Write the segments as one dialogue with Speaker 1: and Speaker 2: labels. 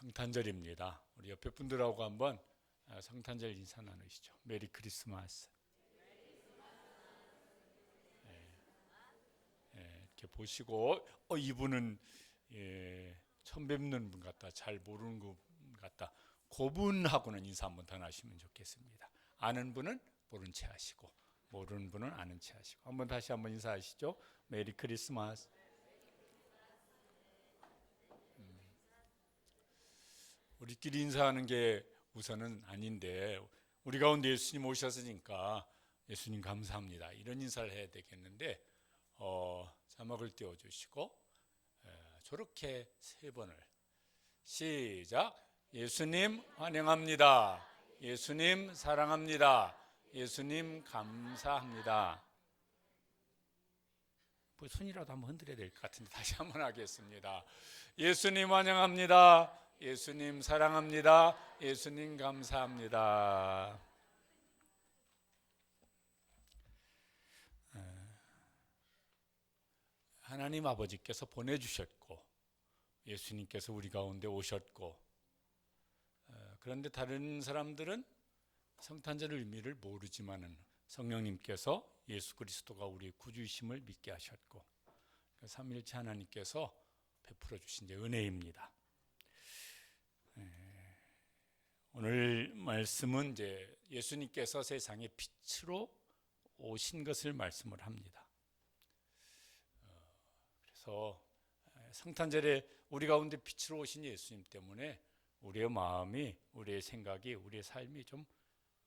Speaker 1: 성탄절입니다. 우리 옆에 분들하고 한번 성탄절 인사 나누시죠. 메리 크리스마스. 이렇게 보시고 이분은 처음 뵙는 분 같다, 잘 모르는 분 같다, 그분하고는 인사 한번 더 나시면 좋겠습니다. 아는 분은 모른 체 하시고 모르는 분은 아는 체 하시고 한번 다시 한번 인사하시죠. 메리 크리스마스. 우리끼리 인사하는 게 우선은 아닌데 우리 가운데 예수님 오셨으니까 예수님 감사합니다, 이런 인사를 해야 되겠는데 자막을 띄워주시고 저렇게 세 번을 시작. 예수님 환영합니다. 예수님 사랑합니다. 예수님 감사합니다. 뭐 손이라도 한번 흔들어야 될 것 같은데 다시 한번 하겠습니다. 예수님 환영합니다. 예수님 사랑합니다. 예수님 감사합니다. 하나님 아버지께서 보내주셨고 예수님께서 우리 가운데 오셨고, 그런데 다른 사람들은 성탄절 의미를 모르지만은 성령님께서 예수 그리스도가 우리의 구주이심을 믿게 하셨고, 삼위일체 하나님께서 베풀어 주신 은혜입니다. 오늘 말씀은 이제 예수님께서 세상의 빛으로 오신 것을 말씀을 합니다. 그래서 성탄절에 우리 가운데 빛으로 오신 예수님 때문에 우리의 마음이, 우리의 생각이, 우리의 삶이 좀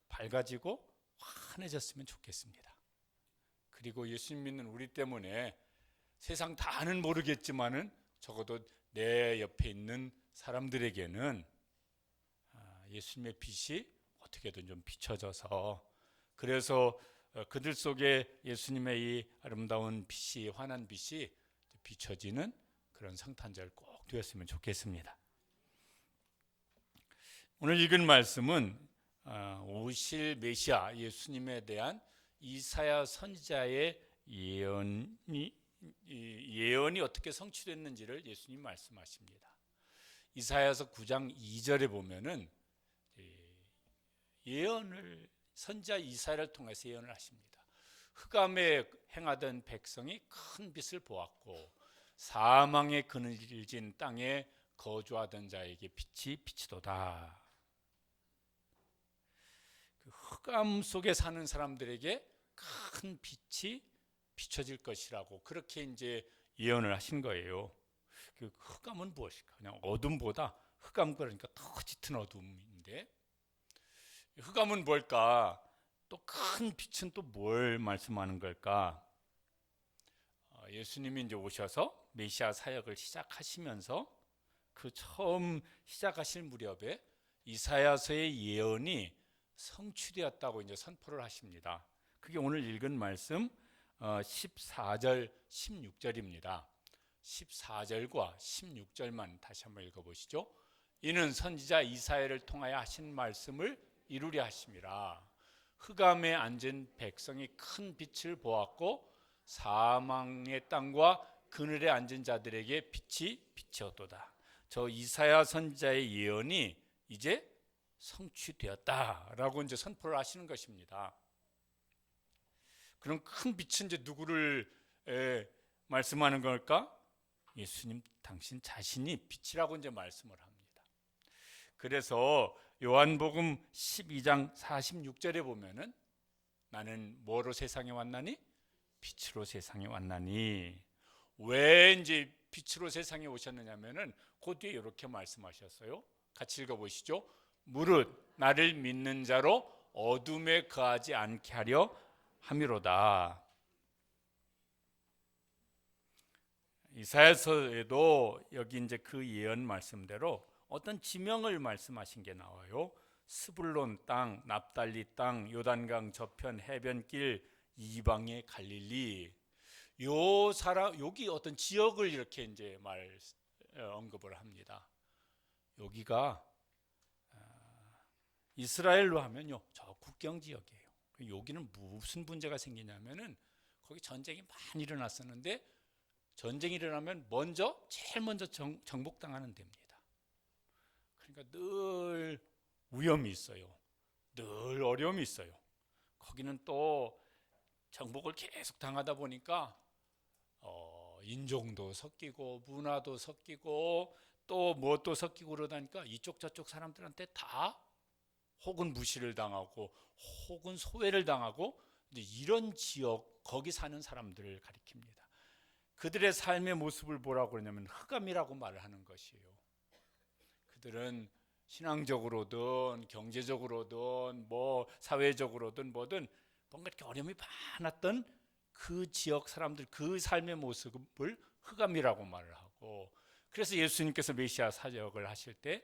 Speaker 1: 밝아지고 환해졌으면 좋겠습니다. 그리고 예수님 믿는 우리 때문에 세상 다는 모르겠지만은 적어도 내 옆에 있는 사람들에게는 예수님의 빛이 어떻게든 좀 비춰져서, 그래서 그들 속에 예수님의 이 아름다운 빛이, 환한 빛이 비춰지는 그런 성탄절 꼭 되었으면 좋겠습니다. 오늘 읽은 말씀은 오실 메시아 예수님에 대한 이사야 선지자의 예언이 어떻게 성취됐는지를 예수님 말씀하십니다. 이사야서 9장 2절에 보면은 예언을, 선지자 이사야를 통해서 예언을 하십니다. 흑암에 행하던 백성이 큰 빛을 보았고 사망의 그늘진 땅에 거주하던 자에게 빛이 비치도다. 그 흑암 속에 사는 사람들에게 큰 빛이 비춰질 것이라고 그렇게 이제 예언을 하신 거예요. 그 흑암은 무엇일까? 그냥 어둠보다 흑암, 그러니까 더 짙은 어둠인데, 흑암은 뭘까? 또 큰 빛은 또 뭘 말씀하는 걸까? 예수님이 이제 오셔서 메시아 사역을 시작하시면서 그 처음 시작하실 무렵에 이사야서의 예언이 성취되었다고 이제 선포를 하십니다. 그게 오늘 읽은 말씀 14절 16절입니다. 14절과 16절만 다시 한번 읽어보시죠. 이는 선지자 이사야를 통하여 하신 말씀을 이루려 하심이라. 흑암에 앉은 백성이 큰 빛을 보았고 사망의 땅과 그늘에 앉은 자들에게 빛이 비치었도다. 저 이사야 선지자의 예언이 이제 성취되었다라고 이제 선포를 하시는 것입니다. 그럼 큰 빛은 이제 누구를 말씀하는 걸까? 예수님 당신 자신이 빛이라고 이제 말씀을 합니다. 그래서 요한복음 12장 46절에 보면은 나는 뭐로 세상에 왔나니? 빛으로 세상에 왔나니. 왜 이제 빛으로 세상에 오셨느냐면은 그 뒤에 이렇게 말씀하셨어요. 같이 읽어보시죠. 무릇 나를 믿는 자로 어둠에 거하지 않게 하려 함이로다. 이사야서에도 여기 이제 그 예언 말씀대로 어떤 지명을 말씀하신 게 나와요. 스불론 땅, 납달리 땅, 요단강 저편 해변길 이방의 갈릴리. 여기 어떤 지역을 이렇게 이제 언급을 합니다. 여기가 이스라엘로 하면요, 저 국경 지역이에요. 여기는 무슨 문제가 생기냐면은 거기 전쟁이 많이 일어났었는데 전쟁이 일어나면 제일 먼저 정복당하는 데입니다. 그러니까 늘 위험이 있어요. 늘 어려움이 있어요. 거기는 또 정복을 계속 당하다 보니까 인종도 섞이고 문화도 섞이고 또 뭣도 섞이고 그러다니까 이쪽 저쪽 사람들한테 다 혹은 무시를 당하고 혹은 소외를 당하고 이런 지역 거기 사는 사람들을 가리킵니다. 그들의 삶의 모습을 뭐라고 그러냐면 흑암이라고 말을 하는 것이에요. 그들은 신앙적으로든 경제적으로든 뭐 사회적으로든 뭐든 뭔가 이렇게 어려움이 많았던 그 지역 사람들 그 삶의 모습을 흑암이라고 말을 하고, 그래서 예수님께서 메시아 사역을 하실 때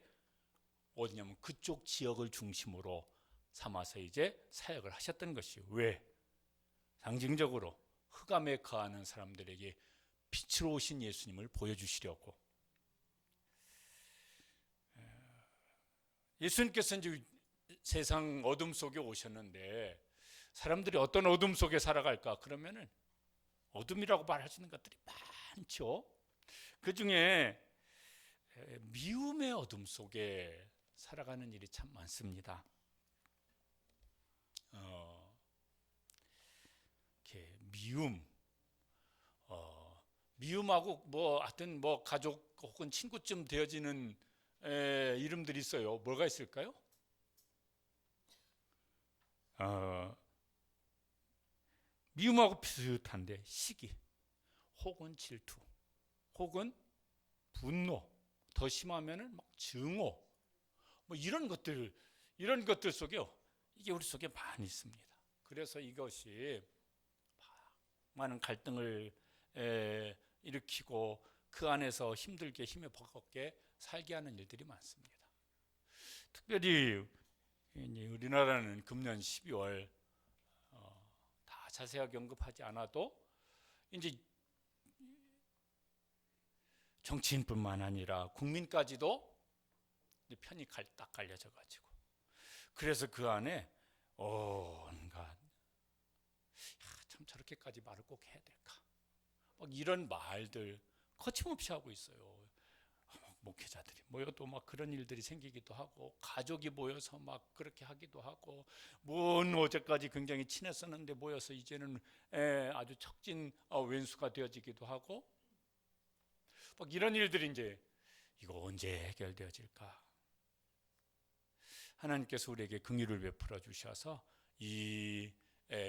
Speaker 1: 어디냐면 그쪽 지역을 중심으로 삼아서 이제 사역을 하셨던 것이에요. 왜? 상징적으로 흑암에 거하는 사람들에게 빛으로 오신 예수님을 보여주시려고. 예수님께서 이제 세상 어둠 속에 오셨는데 사람들이 어떤 어둠 속에 살아갈까? 그러면은 어둠이라고 말할 수 있는 것들이 많죠. 그 중에 미움의 어둠 속에 살아가는 일이 참 많습니다. 이렇게 미움하고 뭐 하여튼 뭐 가족 혹은 친구쯤 되어지는 이름들이 있어요. 뭐가 있을까요? 미움하고 비슷한데 시기, 혹은 질투, 혹은 분노, 더 심하면은 막 증오, 뭐 이런 것들 속에요. 이게 우리 속에 많이 있습니다. 그래서 이것이 많은 갈등을 일으키고 그 안에서 힘들게 힘에 버겁게 살게 하는 일들이 많습니다. 특별히 우리나라는 금년 12월 다 자세하게 언급하지 않아도 이제 정치인뿐만 아니라 국민까지도 편이 딱 갈려져 가지고, 그래서 그 안에 온갖 참 저렇게까지 말을 꼭 해야 될까, 막 이런 말들 거침없이 하고 있어요. 목회자들이 모여도 막 그런 일들이 생기기도 하고, 가족이 모여서 막 그렇게 하기도 하고, 어제까지 굉장히 친했었는데 모여서 이제는 아주 척진 왼수가 되어지기도 하고, 막 이런 일들이 이제 이거 언제 해결되어질까? 하나님께서 우리에게 긍휼을 베풀어 주셔서 이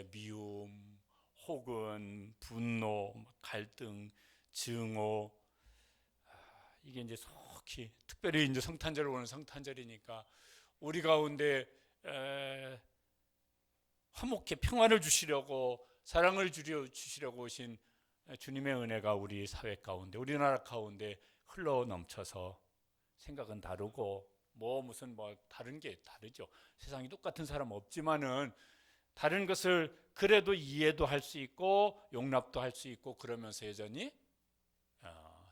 Speaker 1: 미움 혹은 분노, 갈등, 증오, 이게 이제 속히 특별히 이제 성탄절 오는 성탄절이니까 우리 가운데 화목해 평안을 주시려고 사랑을 주시려고 오신 주님의 은혜가 우리 사회 가운데 우리나라 가운데 흘러 넘쳐서 생각은 다르고 무슨 다른 게 다르죠. 세상이 똑같은 사람 없지만은 다른 것을 그래도 이해도 할 수 있고 용납도 할 수 있고 그러면서 여전히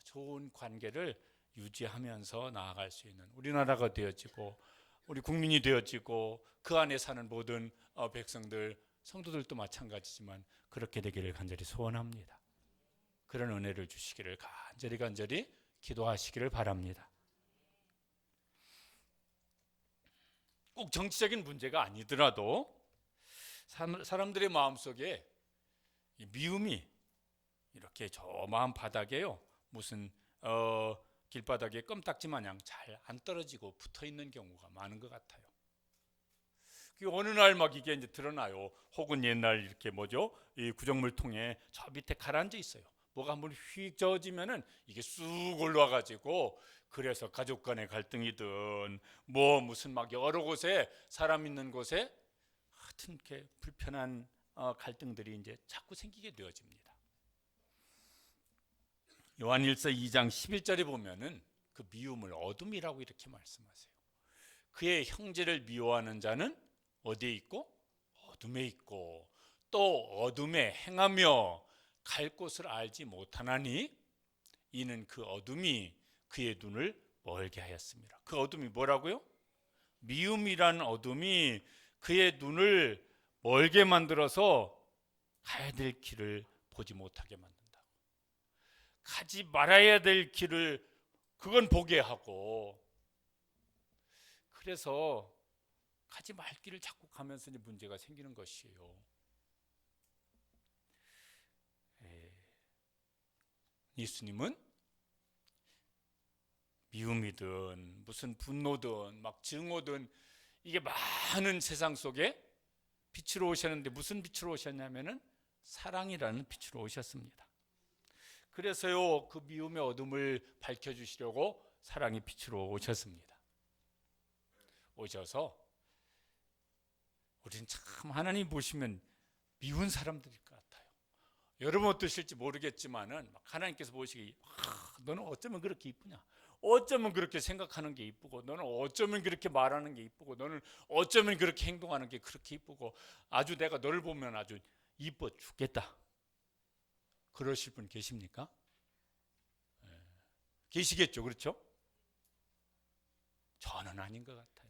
Speaker 1: 좋은 관계를 유지하면서 나아갈 수 있는 우리나라가 되어지고 우리 국민이 되어지고 그 안에 사는 모든 백성들 성도들도 마찬가지지만 그렇게 되기를 간절히 소원합니다. 그런 은혜를 주시기를 간절히 기도하시기를 바랍니다. 꼭 정치적인 문제가 아니더라도 사람들의 마음속에 이 미움이 이렇게 저 마음 바닥에요 무슨 길바닥에 껌딱지 마냥 잘 안 떨어지고 붙어 있는 경우가 많은 것 같아요. 어느 날 막 이게 이제 드러나요. 혹은 옛날 이렇게 이 구정물통에 저 밑에 가라앉아 있어요. 뭐가 한번 휙 저어지면은 이게 쑥 올라와 가지고, 그래서 가족 간의 갈등이든 무슨 막 여러 곳에 사람 있는 곳에 하여튼 이렇게 불편한 갈등들이 이제 자꾸 생기게 되어집니다. 요한일서 2장 11절에 보면은 그 미움을 어둠이라고 이렇게 말씀하세요. 그의 형제를 미워하는 자는 어디에 있고? 어둠에 있고 또 어둠에 행하며 갈 곳을 알지 못하나니 이는 그 어둠이 그의 눈을 멀게 하였습니다. 그 어둠이 뭐라고요? 미움이란 어둠이 그의 눈을 멀게 만들어서 가야 될 길을 보지 못하게 만든다고. 가지 말아야 될 길을 그건 보게 하고, 그래서 가지 말 길을 자꾸 가면서 이제 문제가 생기는 것이에요. 예수님은 미움이든 무슨 분노든 막 증오든 이게 많은 세상 속에 빛으로 오셨는데 무슨 빛으로 오셨냐면은 사랑이라는 빛으로 오셨습니다. 그래서요, 그 미움의 어둠을 밝혀주시려고 사랑의 빛으로 오셨습니다. 오셔서 우리는 참 하나님 보시면 미운 사람들일 것 같아요. 여러분 어떠실지 모르겠지만은 하나님께서 보시기 너는 어쩌면 그렇게 이쁘냐, 어쩌면 그렇게 생각하는 게 이쁘고, 너는 어쩌면 그렇게 말하는 게 이쁘고, 너는 어쩌면 그렇게 행동하는 게 그렇게 이쁘고, 아주 내가 너를 보면 아주 이뻐 죽겠다. 그러실 분 계십니까? 계시겠죠, 그렇죠? 저는 아닌 것 같아요.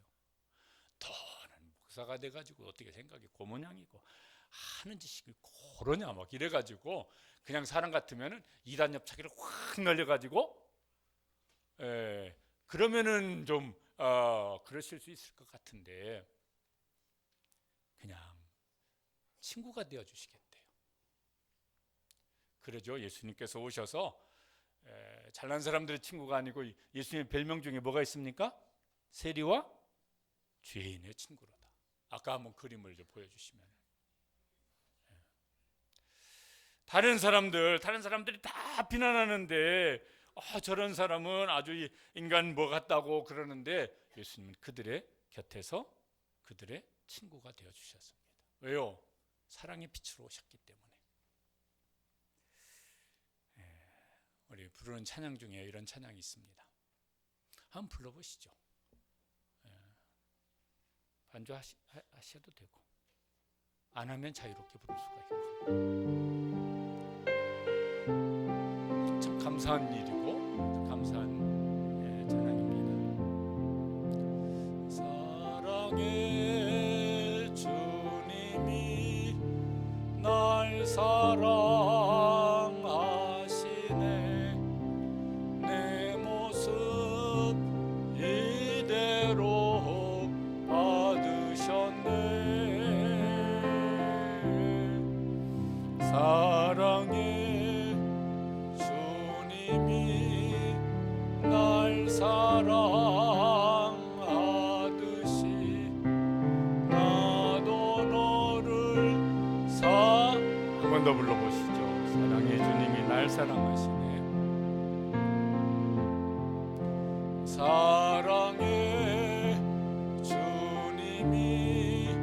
Speaker 1: 너는 목사가 돼가지고 어떻게 생각이 고모양이고 하는 짓이 그러냐 막 이래가지고 그냥 사람 같으면은 이단 옆차기를 확 날려가지고 그러면은 좀 그러실 수 있을 것 같은데 그냥 친구가 되어 주시겠대요. 그러죠. 예수님께서 오셔서 잘난 사람들의 친구가 아니고 예수님의 별명 중에 뭐가 있습니까? 세리와 죄인의 친구로다. 아까 한번 그림을 좀 보여주시면, 다른 사람들이 다 비난하는데 저런 사람은 아주 인간 뭐 같다고 그러는데 예수님은 그들의 곁에서 그들의 친구가 되어 주셨습니다. 왜요? 사랑의 빛으로 오셨기 때문에. 우리 부르는 찬양 중에 이런 찬양이 있습니다. 한번 불러보시죠. 반주하셔도 되고 안 하면 자유롭게 부를 수가 있고, 참 감사한 일이고 감사한 찬양입니다. 사랑의 주님이 날 사랑하시네. 내 모습 이대로 받으셨네. 사랑의 주님이 날 사랑하듯이 나도 너를 한 번 더 불러보시죠. 사랑의 주님이 날 사랑하시네. 사랑의 주님이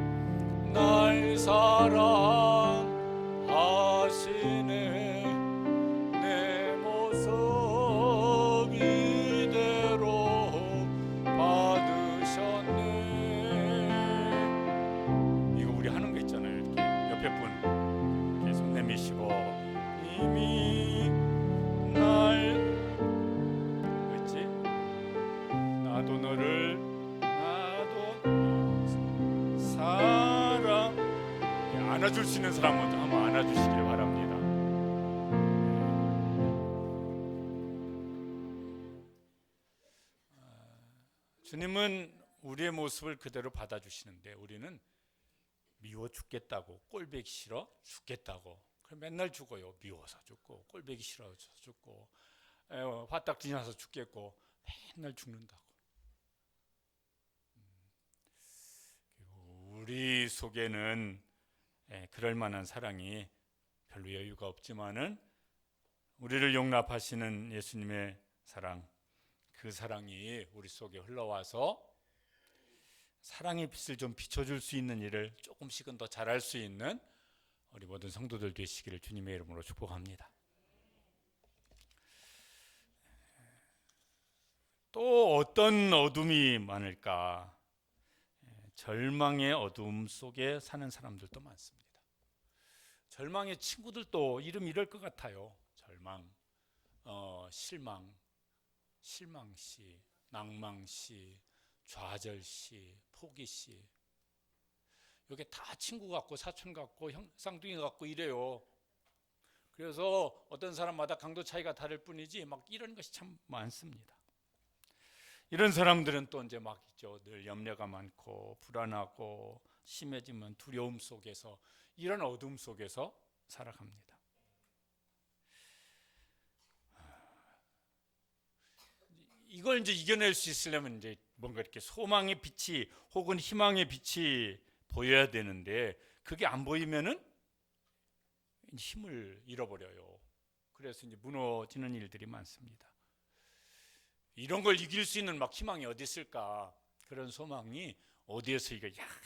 Speaker 1: 날 사랑하시네. 내 모습 이대로 받으셨네. 이거 우리 하는 거 있잖아요. 이렇게 옆에 분 이렇게 손 내미시고 이미 날 뭐였지? 나도 너를 사랑. 안아줄 수 있는 사람 먼저 한번 안아주시길 바랍니다. 주님은 우리의 모습을 그대로 받아주시는데 우리는 미워 죽겠다고, 꼴보기 싫어 죽겠다고, 그럼 맨날 죽어요. 미워서 죽고 꼴보기 싫어서 죽고 화딱 지나서 죽겠고 맨날 죽는다고. 우리 속에는 그럴 만한 사랑이 별로 여유가 없지만은 우리를 용납하시는 예수님의 사랑, 그 사랑이 우리 속에 흘러와서 사랑의 빛을 좀 비춰줄 수 있는 일을 조금씩은 더 잘할 수 있는 우리 모든 성도들 되시기를 주님의 이름으로 축복합니다. 또 어떤 어둠이 많을까? 절망의 어둠 속에 사는 사람들도 많습니다. 절망의 친구들도 이름 이럴 것 같아요. 절망, 실망, 실망시, 낭망시, 좌절시, 포기시. 이게 다 친구 같고 사촌 같고 쌍둥이 같고 이래요. 그래서 어떤 사람마다 강도 차이가 다를 뿐이지 막 이런 것이 참 많습니다. 이런 사람들은 또 이제 막 있죠. 늘 염려가 많고 불안하고 심해지면 두려움 속에서, 이런 어둠 속에서 살아갑니다. 이걸 이제 이겨낼 수 있으려면 이제 뭔가 이렇게 소망의 빛이 혹은 희망의 빛이 보여야 되는데, 그게 안 보이면은 힘을 잃어버려요. 그래서 이제 무너지는 일들이 많습니다. 이런 걸 이길 수 있는 막 희망이 어디 있을까? 그런 소망이 어디에서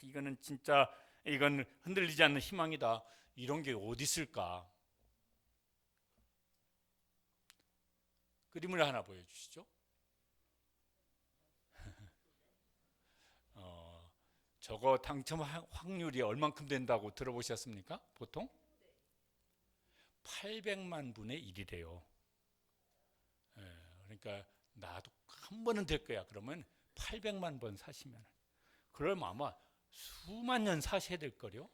Speaker 1: 이거는 진짜, 이건 흔들리지 않는 희망이다. 이런 게 어디 있을까? 그림을 하나 보여주시죠. 저거 당첨 확률이 얼만큼 된다고 들어보셨습니까? 보통 800만 분의 1이래요. 그러니까 나도 한 번은 될 거야. 그러면 800만 번 사시면, 그러면 아마 수만 년 사셔야 될 거요.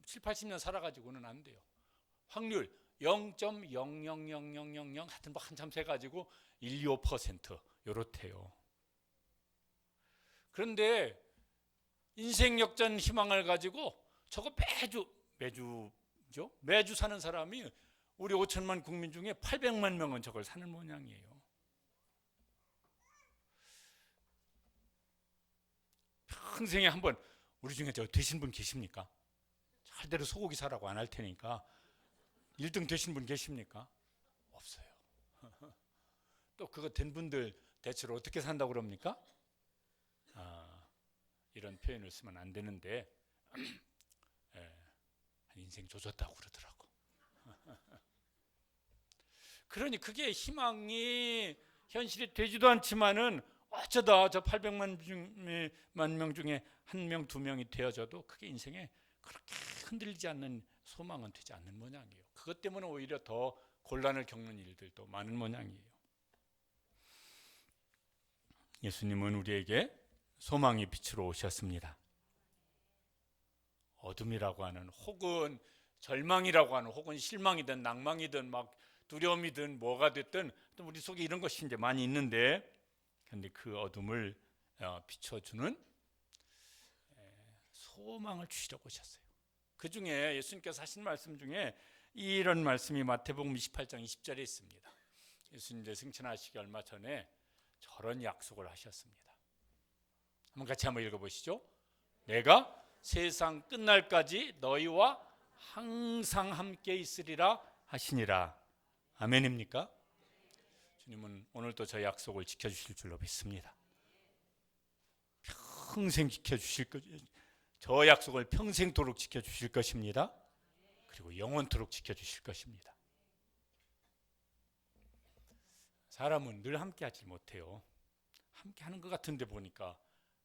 Speaker 1: 7, 80년 살아가지고는 안 돼요. 확률 0.00000 하여튼 뭐 한참 세가지고 125% 요렇대요. 그런데 인생 역전 희망을 가지고 저거 매주 사는 사람이 우리 5천만 국민 중에 800만 명은 저걸 사는 모양이에요. 평생에 한번, 우리 중에 저 되신 분 계십니까? 절대로 소고기 사라고 안 할 테니까 1등 되신 분 계십니까? 없어요. 또 그거 된 분들 대체로 어떻게 산다고 그럽니까? 이런 표현을 쓰면 안 되는데 인생 조졌다고 그러더라고. 그러니 그게 희망이 현실이 되지도 않지만은 어쩌다 저 800만 명 중에 한 명, 두 명이 되어져도 그게 인생에 그렇게 흔들리지 않는 소망은 되지 않는 모양이에요. 그것 때문에 오히려 더 곤란을 겪는 일들도 많은 모양이에요. 예수님은 우리에게 소망의 빛으로 오셨습니다. 어둠이라고 하는, 혹은 절망이라고 하는, 혹은 실망이든 낭망이든 막 두려움이든 뭐가 됐든 또 우리 속에 이런 것이 이제 많이 있는데, 그런데 그 어둠을 비춰주는 소망을 주시려고 오셨어요. 그 중에 예수님께서 하신 말씀 중에 이런 말씀이 마태복음 28장 20절에 있습니다. 예수님 승천하시기 얼마 전에 저런 약속을 하셨습니다. 한번 같이 한번 읽어보시죠. 내가 세상 끝날까지 너희와 항상 함께 있으리라 하시니라. 아멘입니까? 주님은 오늘도 저 약속을 지켜주실 줄로 믿습니다. 평생 지켜주실 것입니다. 저 약속을 평생도록 지켜주실 것입니다. 그리고 영원토록 지켜주실 것입니다. 사람은 늘 함께하지 못해요. 함께하는 것 같은데 보니까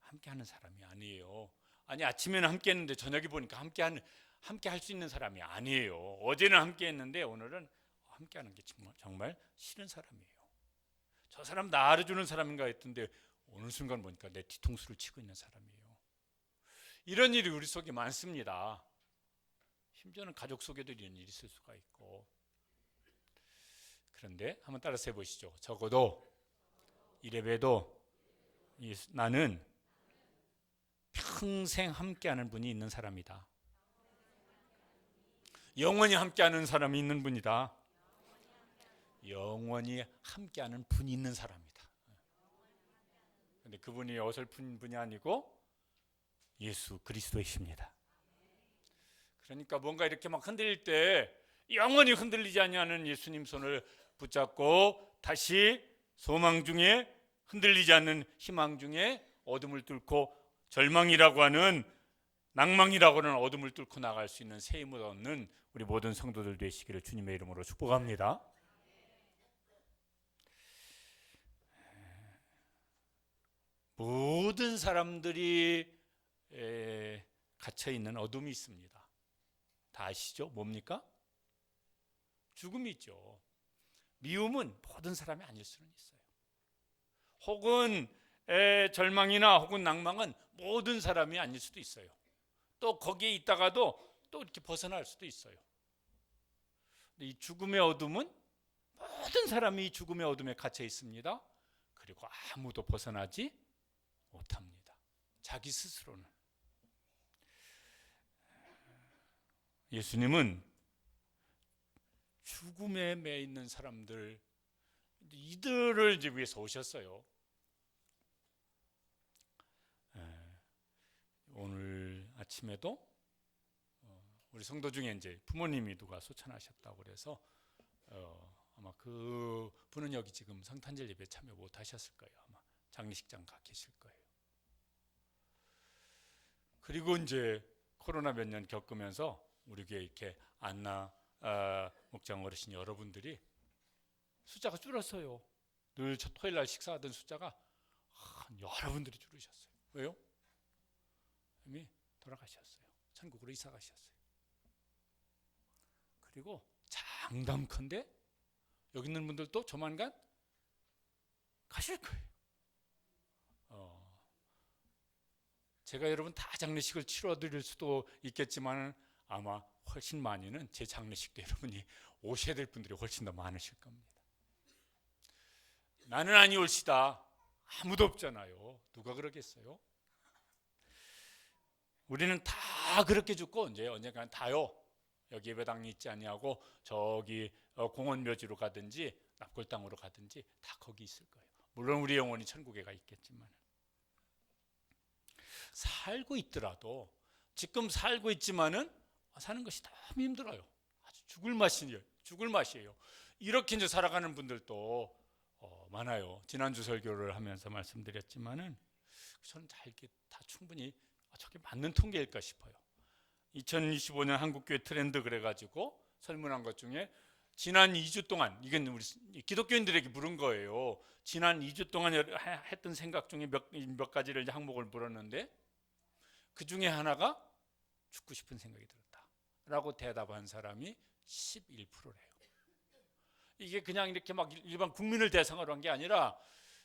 Speaker 1: 함께하는 사람이 아니에요. 아니, 아침에는 함께했는데 저녁에 보니까 함께할 수 있는 사람이 아니에요. 어제는 함께했는데 오늘은 함께하는 게 정말 싫은 사람이에요. 저 사람 나 알아주는 사람인가 했던데 어느 순간 보니까 내 뒤통수를 치고 있는 사람이에요. 이런 일이 우리 속에 많습니다. 심지어는 가족 속에도 이런 일이 있을 수가 있고. 그런데 한번 따라서 해보시죠. 적어도 이래봬도 나는 평생 함께하는 분이 있는 사람이다. 영원히 함께하는 사람이 있는 분이다. 영원히 함께하는 분이 있는 사람이다. 그런데 그분이 어설픈 분이 아니고 예수 그리스도이십니다. 그러니까 뭔가 이렇게 막 흔들릴 때 영원히 흔들리지 않는 예수님 손을 붙잡고 다시 소망 중에, 흔들리지 않는 희망 중에 어둠을 뚫고, 절망이라고 하는, 낭망이라고 하는 어둠을 뚫고 나갈 수 있는 새 힘을 얻는 우리 모든 성도들 되시기를 주님의 이름으로 축복합니다. 모든 사람들이 갇혀있는 어둠이 있습니다. 다 아시죠? 뭡니까? 죽음이 있죠. 미움은 모든 사람이 아닐 수는 있어요. 혹은 절망이나 혹은 낭망은 모든 사람이 아닐 수도 있어요. 또 거기에 있다가도 또 이렇게 벗어날 수도 있어요. 이 죽음의 어둠은 모든 사람이 죽음의 어둠에 갇혀 있습니다. 그리고 아무도 벗어나지 못합니다. 자기 스스로는. 예수님은 죽음에 매 있는 사람들, 이들을 이제 위해서 오셨어요. 오늘 아침에도 우리 성도 중에 이제 부모님이 누가 소천하셨다고 그래서 아마 그 분은 여기 지금 성탄절 예배 참여 못 하셨을 거예요. 아마 장례식장 가 계실 거예요. 그리고 이제 코로나 몇 년 겪으면서 우리 교회 이렇게 안나 목장 어르신 여러분들이 숫자가 줄었어요. 늘 토요일 날 식사하던 숫자가 여러분들이 줄으셨어요. 왜요? 이미 돌아가셨어요. 천국으로 이사 가셨어요. 그리고 장담컨대 여기 있는 분들도 조만간 가실 거예요. 제가 여러분 다 장례식을 치러드릴 수도 있겠지만 아마 훨씬 많이는 제 장례식 때 여러분이 오셔야 될 분들이 훨씬 더 많으실 겁니다. 나는 아니 올시다. 아무도 없잖아요. 누가 그러겠어요? 우리는 다 그렇게 죽고 이제 언젠가는 다요. 여기 예배당이 있지 아니하고 저기 공원 묘지로 가든지 납골 땅으로 가든지 다 거기 있을 거예요. 물론 우리 영혼이 천국에 가 있겠지만 살고 있더라도 지금 살고 있지만은 사는 것이 너무 힘들어요. 아주 죽을 맛이에요. 이렇게 이제 살아가는 분들도 많아요. 지난주 설교를 하면서 말씀드렸지만은 저는 다 충분히 저게 맞는 통계일까 싶어요. 2025년 한국교회 트렌드 그래가지고 설문한 것 중에 지난 2주 동안, 이건 우리 기독교인들에게 물은 거예요. 지난 2주 동안 했던 생각 중에 몇 가지를 이제 항목을 물었는데 그 중에 하나가 죽고 싶은 생각이 들었다라고 대답한 사람이 11%래요. 이게 그냥 이렇게 막 일반 국민을 대상으로 한 게 아니라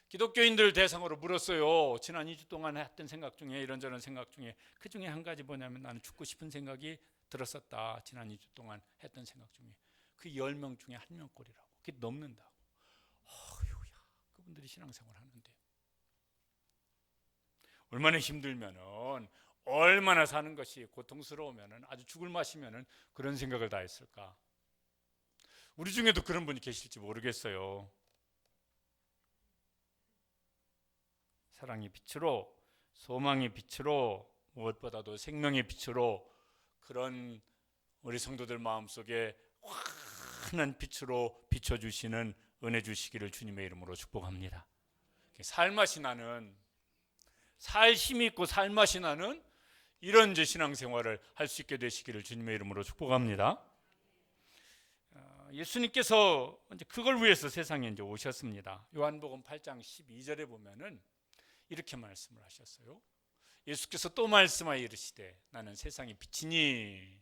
Speaker 1: 기독교인들 대상으로 물었어요. 지난 2주 동안 했던 생각 중에 이런저런 생각 중에 그 중에 한 가지 뭐냐면 나는 죽고 싶은 생각이 들었었다. 지난 2주 동안 했던 생각 중에 그 10명 중에 1명꼴이라고. 그게 넘는다고. 어휴야, 그분들이 신앙생활 하는데 얼마나 힘들면은 얼마나 사는 것이 고통스러우면은 아주 죽을 맛이면은 그런 생각을 다 했을까. 우리 중에도 그런 분이 계실지 모르겠어요. 사랑의 빛으로, 소망의 빛으로, 무엇보다도 생명의 빛으로 그런 우리 성도들 마음속에 환한 빛으로 비춰주시는 은혜 주시기를 주님의 이름으로 축복합니다. 살맛이 나는, 살 힘이 있고 살맛이 나는 이런 이제 신앙생활을 할 수 있게 되시기를 주님의 이름으로 축복합니다. 예수님께서 이제 그걸 위해서 세상에 이제 오셨습니다. 요한복음 8장 12절에 보면은 이렇게 말씀을 하셨어요. 예수께서 또 말씀하여 이르시되 나는 세상의 빛이니.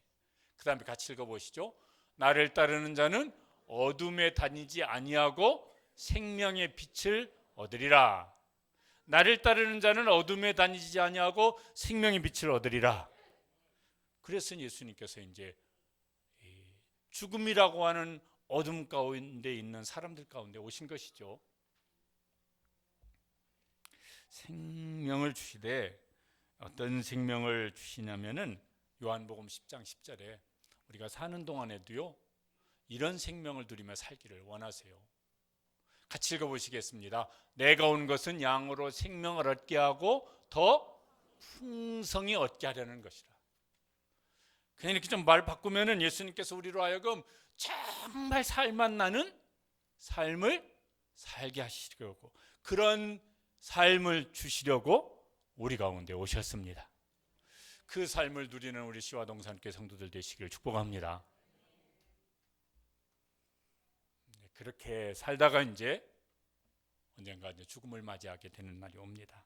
Speaker 1: 그 다음에 같이 읽어보시죠. 나를 따르는 자는 어둠에 다니지 아니하고 생명의 빛을 얻으리라. 나를 따르는 자는 어둠에 다니지 아니하고 생명의 빛을 얻으리라. 그래서 예수님께서 이제 죽음이라고 하는 어둠 가운데 있는 사람들 가운데 오신 것이죠. 생명을 주시되 어떤 생명을 주시냐면은 요한복음 10장 10절에 우리가 사는 동안에도요 이런 생명을 누리며 살기를 원하세요. 같이 읽어보시겠습니다. 내가 온 것은 양으로 생명을 얻게 하고 더 풍성히 얻게 하려는 것이라. 그냥 이렇게 좀 말 바꾸면은 예수님께서 우리로 하여금 정말 살맛 나는 삶을 살게 하시려고, 그런 삶을 주시려고 우리 가운데 오셨습니다. 그 삶을 누리는 우리 시와동산교회 성도들 되시기를 축복합니다. 그렇게 살다가 이제 언젠가 이제 죽음을 맞이하게 되는 날이 옵니다.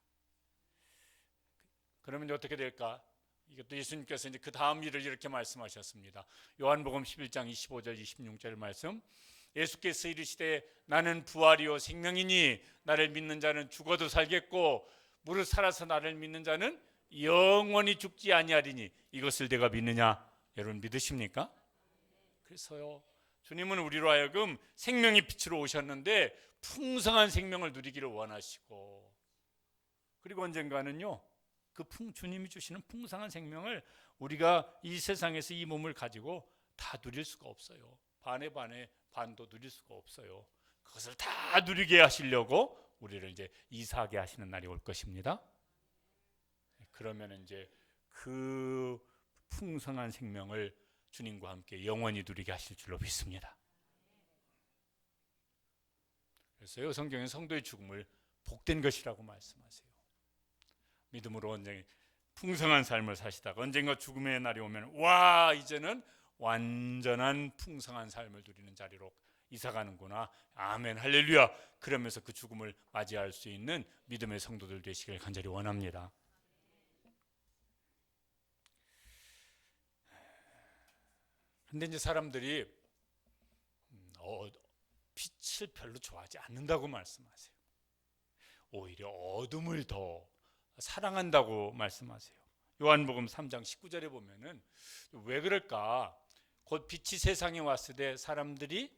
Speaker 1: 그러면 어떻게 될까? 이것도 예수님께서 이제 그 다음 일을 이렇게 말씀하셨습니다. 요한복음 11장 25절 26절 말씀. 예수께서 이르시되 나는 부활이요 생명이니 나를 믿는 자는 죽어도 살겠고 무릇 살아서 나를 믿는 자는 영원히 죽지 아니하리니 이것을 내가 믿느냐? 여러분 믿으십니까? 그래서요 주님은 우리로 하여금 생명의 빛으로 오셨는데 풍성한 생명을 누리기를 원하시고, 그리고 언젠가는요 그 주님이 주시는 풍성한 생명을 우리가 이 세상에서 이 몸을 가지고 다 누릴 수가 없어요. 반에 반도 누릴 수가 없어요. 그것을 다 누리게 하시려고 우리를 이제 이사하게 하시는 날이 올 것입니다. 그러면 이제 그 풍성한 생명을 주님과 함께 영원히 누리게 하실 줄로 믿습니다. 그래서요 성경은 성도의 죽음을 복된 것이라고 말씀하세요. 믿음으로 언젠가 풍성한 삶을 사시다가 언젠가 죽음의 날이 오면 와 이제는 완전한 풍성한 삶을 누리는 자리로 이사가는구나. 아멘 할렐루야. 그러면서 그 죽음을 맞이할 수 있는 믿음의 성도들 되시길 간절히 원합니다. 근데 이제 사람들이 빛을 별로 좋아하지 않는다고 말씀하세요. 오히려 어둠을 더 사랑한다고 말씀하세요. 요한복음 3장 19절에 보면은 왜 그럴까? 곧 빛이 세상에 왔을 때 사람들이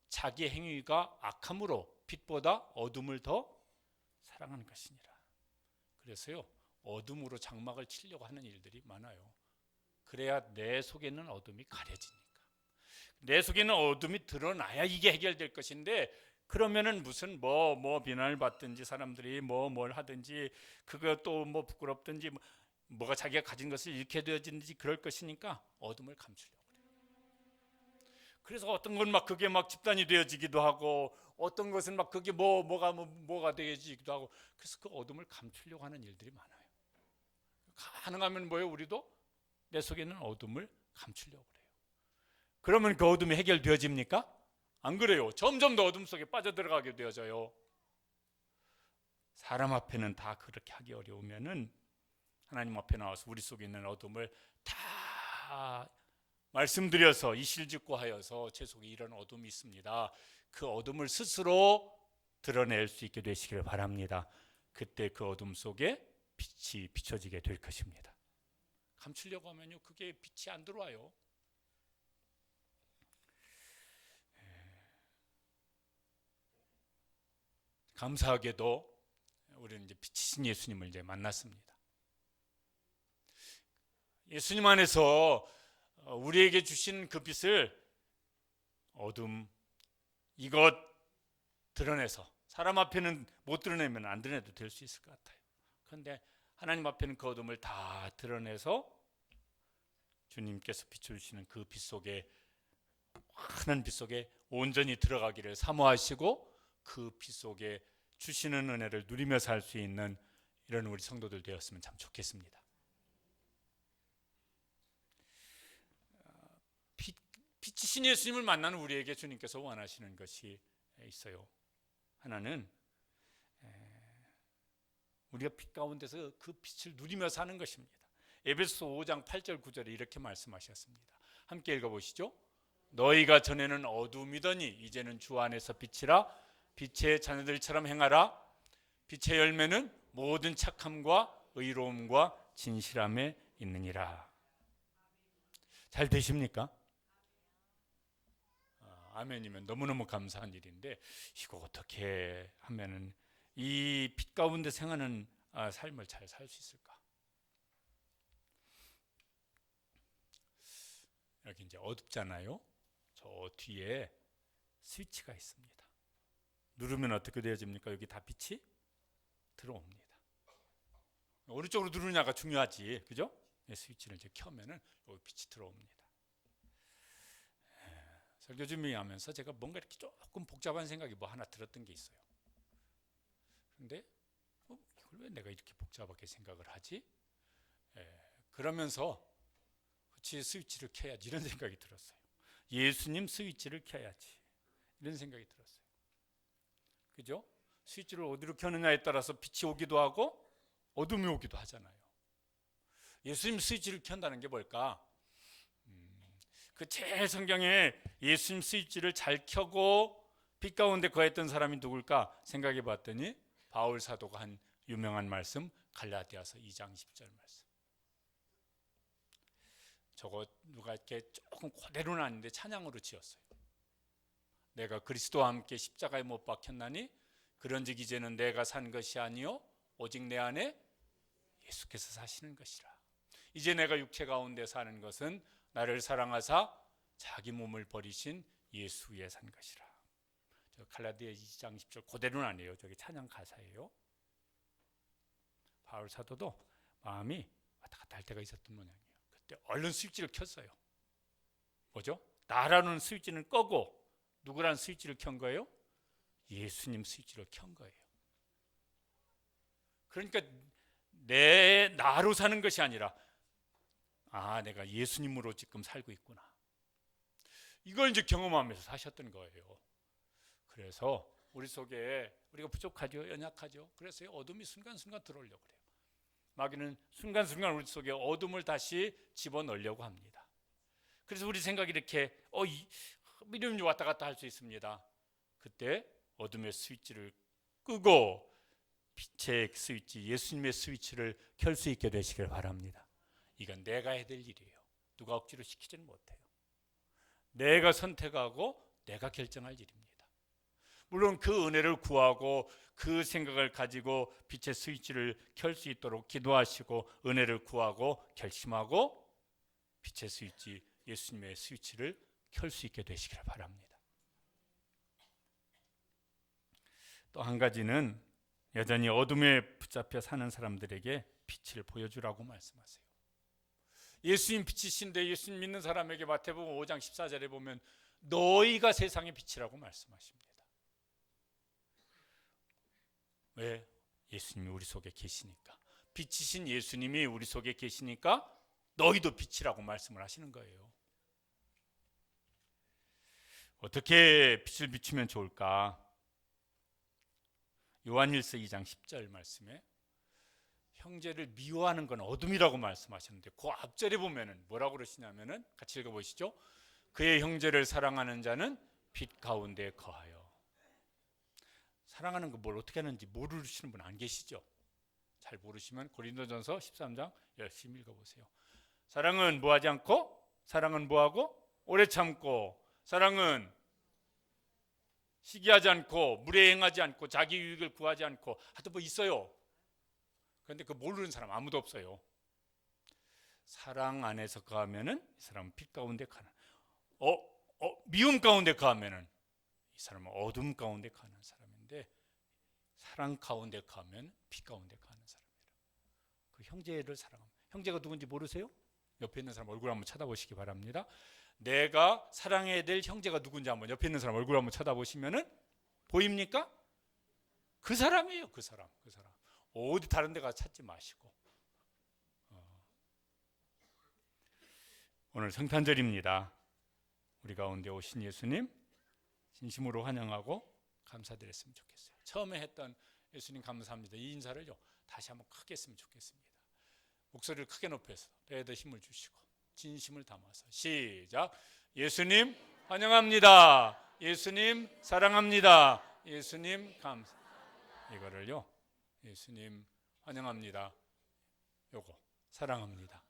Speaker 1: 자기 행위가 악함으로 빛보다 어둠을 더 사랑하는 것이니라. 그래서요 어둠으로 장막을 치려고 하는 일들이 많아요. 그래야 내 속에 있는 어둠이 가려지니까. 내 속에 있는 어둠이 드러나야 이게 해결될 것인데, 그러면은 무슨 뭐 비난을 받든지 사람들이 뭘 하든지 그것도 뭐 부끄럽든지 뭐가 자기가 가진 것을 잃게 되어지든지 그럴 것이니까 어둠을 감추려고 그래요. 그래서 어떤 건 막 그게 막 집단이 되어지기도 하고, 어떤 것은 막 그게 뭐가 되어지기도 하고, 그래서 그 어둠을 감추려고 하는 일들이 많아요. 가능하면 뭐예요? 우리도 내 속에 있는 어둠을 감추려고 그래요. 그러면 그 어둠이 해결되어집니까? 안 그래요. 점점 더 어둠 속에 빠져들어가게 되어져요. 사람 앞에는 다 그렇게 하기 어려우면은 하나님 앞에 나와서 우리 속에 있는 어둠을 다 말씀드려서 이실직고 하여서 제 속에 이런 어둠이 있습니다. 그 어둠을 스스로 드러낼 수 있게 되시기를 바랍니다. 그때 그 어둠 속에 빛이 비춰지게 될 것입니다. 감추려고 하면요 그게 빛이 안 들어와요. 감사하게도 우리는 이제 빛이신 예수님을 이제 만났습니다. 예수님 안에서 우리에게 주신 그 빛을 어둠 이것 드러내서, 사람 앞에는 못 드러내면 안 드러내도 될 수 있을 것 같아요. 그런데 하나님 앞에는 그 어둠을 다 드러내서 주님께서 비춰주시는 그 빛 속에, 환한 빛 속에 온전히 들어가기를 사모하시고 그 빛 속에 주시는 은혜를 누리며 살 수 있는 이런 우리 성도들 되었으면 참 좋겠습니다. 빛이신 예수님을 만나는 우리에게 주님께서 원하시는 것이 있어요. 하나는 우리가 빛 가운데서 그 빛을 누리며 사는 것입니다. 에베소서 5장 8절 9절에 이렇게 말씀하셨습니다. 함께 읽어보시죠. 너희가 전에는 어둠이더니 이제는 주 안에서 빛이라. 빛의 자녀들처럼 행하라. 빛의 열매는 모든 착함과 의로움과 진실함에 있느니라. 잘 되십니까? 아멘이면 너무너무 감사한 일인데, 이거 어떻게 하면은 이 빛 가운데 생하는 삶을 잘 살 수 있을까? 여기 이제 어둡잖아요. 저 뒤에 스위치가 있습니다. 누르면 어떻게 되어집니까? 여기 다 빛이 들어옵니다. 오른쪽으로 누르냐가 중요하지, 그죠? 스위치를 이제 켜면은 여기 빛이 들어옵니다. 설교 준비하면서 제가 뭔가 이렇게 조금 복잡한 생각이 뭐 하나 들었던 게 있어요. 그런데 이걸 왜 내가 이렇게 복잡하게 생각을 하지? 그러면서 그치 스위치를 켜야지 이런 생각이 들었어요. 예수님 스위치를 켜야지 이런 생각이 들었어요. 그죠? 스위치를 어디로 켜느냐에 따라서 빛이 오기도 하고 어둠이 오기도 하잖아요. 예수님 스위치를 켠다는 게 뭘까? 그 제일 성경에 예수님 스위치를 잘 켜고 빛 가운데 거했던 사람이 누굴까 생각해 봤더니 바울 사도가 한 유명한 말씀, 갈라디아서 2장 10절 말씀. 저거 누가 이렇게 조금 그대로는 아닌데 찬양으로 지었어요. 내가 그리스도와 함께 십자가에 못 박혔나니 그런즉 이제는 내가 산 것이 아니요 오직 내 안에 예수께서 사시는 것이라. 이제 내가 육체 가운데 사는 것은 나를 사랑하사 자기 몸을 버리신 예수 위에 산 것이라. 저 갈라디아 2장 10절 그대로는 아니에요. 저기 찬양 가사예요. 바울 사도도 마음이 왔다 갔다 할 때가 있었던 모양이에요. 그때 얼른 스위치를 켰어요. 뭐죠? 나라는 스위치는 끄고 누구라는 스위치를 켠 거예요? 예수님 스위치를 켠 거예요. 그러니까 내 나로 사는 것이 아니라 내가 예수님으로 지금 살고 있구나. 이걸 이제 경험하면서 사셨던 거예요. 그래서 우리 속에 우리가 부족하죠, 연약하죠. 그래서 어둠이 순간순간 들어오려고 그래요. 마귀는 순간순간 우리 속에 어둠을 다시 집어넣으려고 합니다. 그래서 우리 생각이 이렇게 믿음이 왔다 갔다 할 수 있습니다. 그때 어둠의 스위치를 끄고 빛의 스위치, 예수님의 스위치를 켤 수 있게 되시길 바랍니다. 이건 내가 해야 될 일이에요. 누가 억지로 시키지는 못해요. 내가 선택하고 내가 결정할 일입니다. 물론 그 은혜를 구하고 그 생각을 가지고 빛의 스위치를 켤 수 있도록 기도하시고 은혜를 구하고 결심하고 빛의 스위치, 예수님의 스위치를 켤 수 있게 되시길 바랍니다. 또 한 가지는 여전히 어둠에 붙잡혀 사는 사람들에게 빛을 보여주라고 말씀하세요. 예수님 빛이신데 예수님 믿는 사람에게 마태복음 5장 14절에 보면 너희가 세상의 빛이라고 말씀하십니다. 왜? 예수님이 우리 속에 계시니까. 빛이신 예수님이 우리 속에 계시니까 너희도 빛이라고 말씀을 하시는 거예요. 어떻게 빛을 비추면 좋을까? 요한일서 2장 10절 말씀에 형제를 미워하는 건 어둠이라고 말씀하셨는데 그 앞절에 보면은 뭐라고 그러시냐면은 같이 읽어보시죠. 그의 형제를 사랑하는 자는 빛 가운데 거하여. 사랑하는 거 뭘 어떻게 하는지 모르시는 분 안 계시죠? 잘 모르시면 고린도전서 13장 열심히 읽어보세요. 사랑은 뭐하지 않고, 사랑은 뭐하고 오래 참고, 사랑은 시기하지 않고 물에 행하지 않고 자기 유익을 구하지 않고 하여튼 뭐 있어요. 그런데 그 모르는 사람 아무도 없어요. 사랑 안에서 거하면은 이 사람은 빛 가운데 가는, 미움 가운데 거하면은 이 사람은 어둠 가운데 가는 사람인데, 사랑 가운데 가면 빛 가운데 가는 사람이라. 그 형제를 사랑합니다. 형제가 누군지 모르세요? 옆에 있는 사람 얼굴 한번 쳐다보시기 바랍니다. 내가 사랑해야 될 형제가 누군지 한번 옆에 있는 사람 얼굴 한번 쳐다보시면은 보입니까? 그 사람이에요. 그 사람. 어디 다른 데 가서 찾지 마시고. 오늘 성탄절입니다. 우리 가운데 오신 예수님 진심으로 환영하고 감사드렸으면 좋겠어요. 처음에 했던 예수님 감사합니다 이 인사를요 다시 한번 크게 했으면 좋겠습니다. 목소리를 크게 높여서 배에도 힘을 주시고 진심을 담아서 시작. 예수님 환영합니다. 예수님 사랑합니다. 예수님 감사. 이거를요 예수님 환영합니다, 요거 사랑합니다,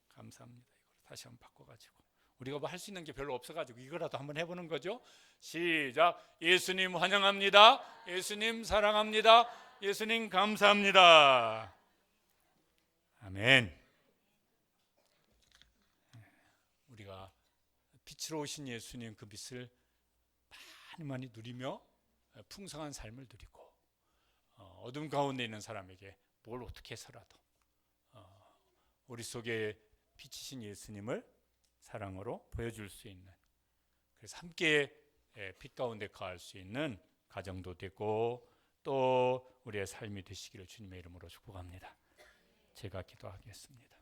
Speaker 1: 감사합니다, 이걸 다시 한번 바꿔가지고 우리가 뭐 할 수 있는 게 별로 없어가지고 이거라도 한번 해보는 거죠. 시작. 예수님 환영합니다. 예수님 사랑합니다. 예수님 감사합니다. 아멘. 우리가 빛으로 오신 예수님 그 빛을 많이 누리며 풍성한 삶을 누리고 어둠 가운데 있는 사람에게 뭘 어떻게 해서라도 우리 속에 빛이신 예수님을 사랑으로 보여줄 수 있는, 그래서 함께 빛 가운데 거할 수 있는 가정도 되고 또 우리의 삶이 되시기를 주님의 이름으로 축복합니다. 제가 기도하겠습니다.